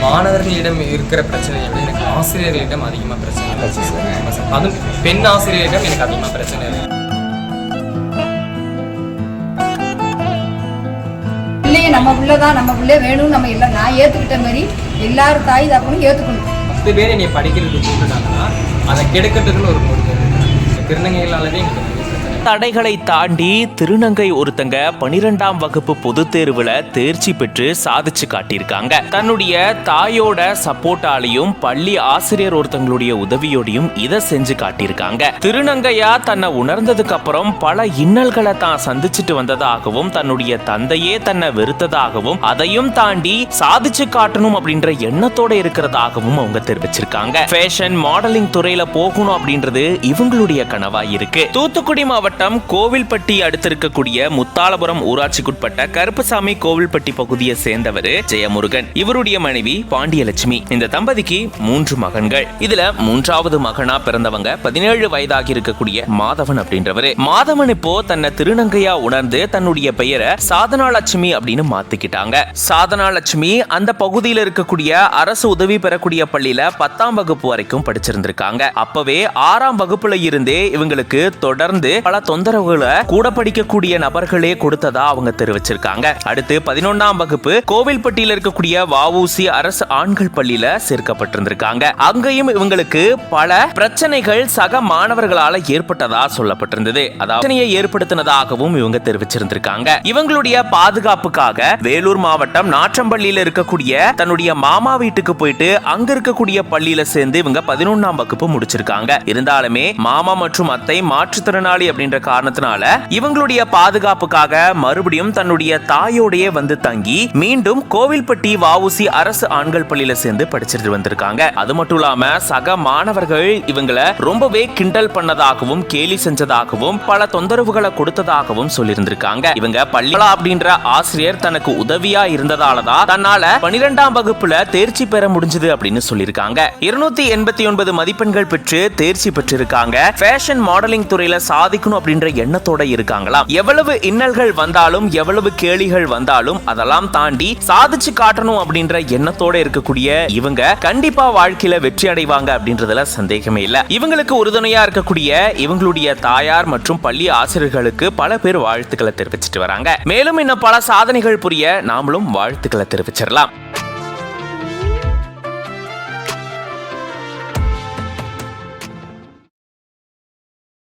மாணவர்களிடம் இருக்கிற பிரச்சனையை விட எனக்கு ஆசிரியர்களிடம் அதிகமாக பிரச்சனை. அதுவும் பெண் ஆசிரியரிடம் எனக்கு அதிகமாக பிரச்சனை இருக்கு. பிள்ளைய நம்ம பிள்ளைதான், நம்ம பிள்ளை வேணும், நம்ம இல்லை நான் ஏற்றுக்கிட்ட மாதிரி எல்லாரும் தாய் தாப்பனும் ஏற்றுக்கணும். 10 பேர் என்னை படிக்கிறதுக்கு கூப்பிட்டாங்கன்னா அதை கெடுக்கிறதுக்குன்னு ஒரு திருநங்கைகளாலவே எனக்கு தடைகளை தாண்டி திருநங்கை ஒருத்தங்க 12ஆம் வகுப்பு பொதுத் தேர்வுல தேர்ச்சி பெற்று சாதிச்சு காட்டியிருக்காங்க. தன்னுடைய தாயோட சப்போர்ட்டாலையும் பள்ளி ஆசிரியர் ஒருத்தங்களுடைய உதவியோடையும் இதை செஞ்சு காட்டியிருக்காங்க. திருநங்கையா தன்னை உணர்ந்ததுக்கு அப்புறம் பல இன்னல்களை தான் சந்திச்சுட்டு வந்ததாகவும் தன்னுடைய தந்தையே தன்னை வெறுத்ததாகவும் அதையும் தாண்டி சாதிச்சு காட்டணும் அப்படின்ற எண்ணத்தோட இருக்கிறதாகவும் அவங்க தெரிவிச்சிருக்காங்க. ஃபேஷன் மாடலிங் துறையில போகணும் அப்படின்றது இவங்களுடைய கனவா இருக்கு. தூத்துக்குடி மாவட்டம் கோவில்பட்டி அடுத்திருக்கக்கூடிய முத்தாலபுரம் ஊராட்சிக்குட்பட்ட கருப்புசாமி கோவில்பட்டி பகுதியை சேர்ந்தவர் ஜெயமுருகன். இவருடைய மனைவி பாண்டியலட்சுமி. இந்த தம்பதிக்கு 3 மகன்கள். இதுல 3வது மகனா பிறந்தவங்க 17 வயதாகி இருக்கக்கூடிய மாதவன் அப்படின்றவரு. மாதவன் இப்போ தன்னை திருநங்கையா உணர்ந்து தன்னுடைய பெயரை சாதனா லட்சுமி அப்படின்னு மாத்திக்கிட்டாங்க. சாதனா லட்சுமி அந்த பகுதியில் இருக்கக்கூடிய அரசு உதவி பெறக்கூடிய பள்ளியில 10ஆம் வகுப்பு வரைக்கும் படிச்சிருந்திருக்காங்க. அப்பவே 6ஆம் வகுப்புல இருந்தே இவங்களுக்கு தொடர்ந்து பல தொந்தரவுகளை கூட படிக்கக்கூடிய நபர்களே கொடுத்ததா அவங்க தெரிவிச்சிருக்காங்க. அடுத்து 11ஆம் வகுப்பு கோவில்பட்டியில் இருக்கக்கூடிய வஉசி அரசு ஆண்கள் பள்ளியில சேர்க்கப்பட்டிருந்திருக்காங்க. அங்கேயும் இவங்களுக்கு பல பிரச்சனைகள் சக மாணவர்களால ஏற்பட்டதா சொல்லப்பட்டிருந்தது. அதாவது ஏற்படுத்தினதாகவும் இவங்க தெரிவிச்சிருந்திருக்காங்க. இவங்களுடைய பாதுகாப்புக்காக வேலூர் மாவட்டம் நாற்றம்பள்ளியில இருக்கக்கூடிய தன்னுடைய மாமா வீட்டுக்கு போயிட்டு அங்க இருக்கக்கூடிய பள்ளியில சேர்ந்து இவங்க 11ஆம் வகுப்பு முடிச்சிருக்காங்க. இருந்தாலுமே மாமா மற்றும் அத்தை மாற்றுத்திறனாளி அப்படின்ற காரணத்தினால இவங்களுடைய பாதுகாப்புக்காக மறுபடியும் தன்னுடைய தாயோடையே வந்து தங்கி மீண்டும் கோவில்பட்டி வஉசி அரசு ஆண்கள் பள்ளியில சேர்ந்து படிச்சிட்டு வந்திருக்காங்க. அது மட்டும் இல்லாம சக மாணவர்கள் இவங்களை ரொம்பவே கிண்டல் பண்ணதாகவும் கேலி செஞ்சதாகவும் பல தொந்தரவுகளை கொடுத்ததாகவும் சொல்லியிருந்திருக்காங்க. இவங்க பள்ளிகளா அப்படின்ற ஆசிரியர் தனக்கு உதவியா இருந்ததாலதான் தன்னால 12ஆம் வகுப்புல தேர்ச்சி பெற முடிஞ்சது அப்படின்னு சொல்லியிருக்காங்க. 289 மதிப்பெண்கள் பெற்று தேர்ச்சி பெற்றிருக்காங்க. ஃபேஷன் மாடலிங் துறையில சாதிக்கணும் அப்படின்ற எண்ணத்தோட இருக்காங்களாம். எவ்வளவு இன்னல்கள் வந்தாலும் எவ்வளவு கேலிகள் வந்தாலும் அதெல்லாம் தாண்டி சாதிச்சு காட்டணும் அப்படின்ற எண்ணத்தோட இருக்கக்கூடிய இவங்க கண்டிப்பா வாழ்க்கையில வெற்றி அடைவாங்க அப்படின்றதுல சந்தேகமே இல்ல. இவங்களுக்கு உறுதுணையா இருக்கக்கூடிய இவங்களுடைய தாயார் மற்றும் பள்ளி ஆசிரியர்களுக்கு பல பேர் வாழ்த்துக்களை தெரிவிச்சிட்டு வராங்க. மேலும் இன்னும் பல சாதனைகள் புரிய நாமளும் வாழ்த்துக்களை தெரிவிச்சிடலாம்.